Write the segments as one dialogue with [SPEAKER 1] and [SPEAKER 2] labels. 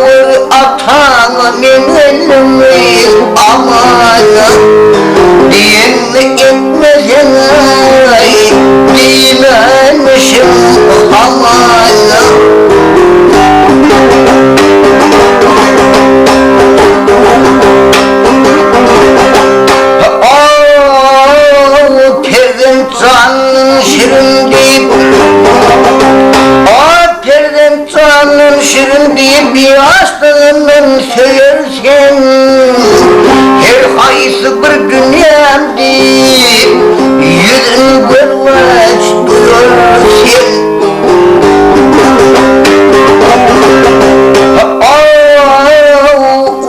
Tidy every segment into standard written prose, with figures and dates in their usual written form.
[SPEAKER 1] Ağır atana minelimi amana Diyen etmezene dilemişim amana Perden canın şirin deyip Perden canın şirin deyip bir hastalığından söylersen Her haysı bir dünyam deyip yüzün görmez duyursun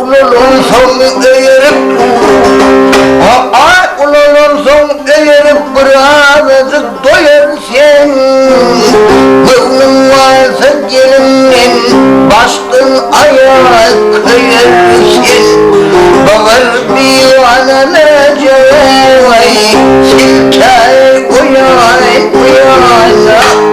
[SPEAKER 1] Ulalım son eğerip Ulalım son eğerip birazcık doyursun Gönlüm varsa gelimden başkın ayağa kıyırsın Bağır bir anana cevay silkay uyan uyana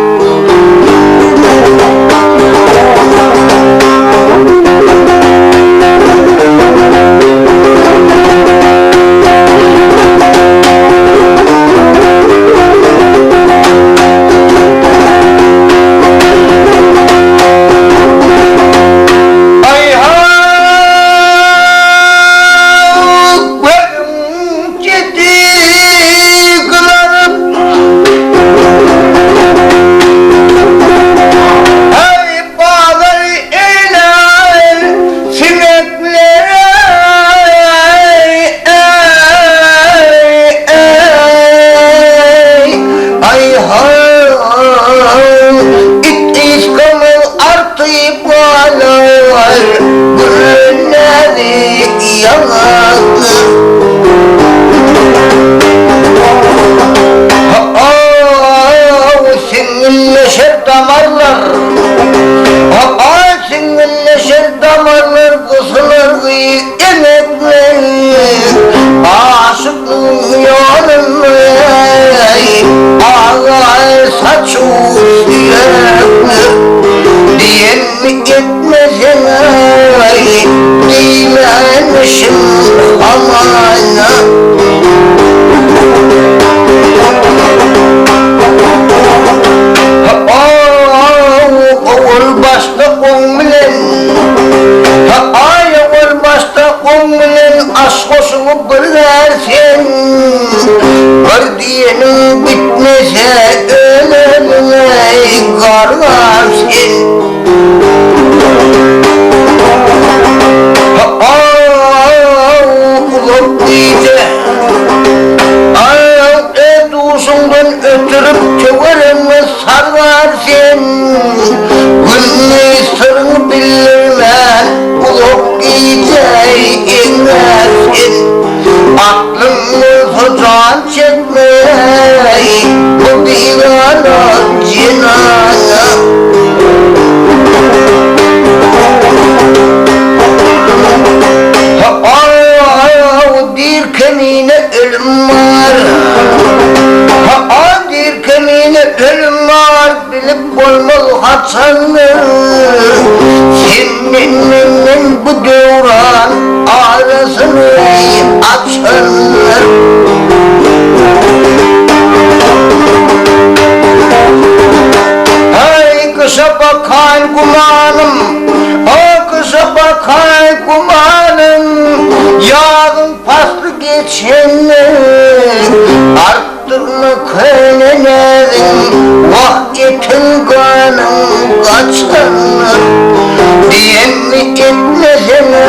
[SPEAKER 1] Gardiyanın bitmese ölümüne gargarsın Ulup diyece Duşundan ötürüp çöverime sarvarsın Günlü sırrını bilirmen Ulup diyece inlersin Aklımı fotoğraf çekmeyi Bu divana cinana Bir kemine ölüm var Bir kemine ölüm var Bilip olmalı hatanı Seninle bu devran arasını açanlar Ay kışa bakan kumanım Kışa bakan kumanım Yağın paslı geçenler Arttırma köylenerin Vakitin kanın kaçanlar Diyen mi etmesene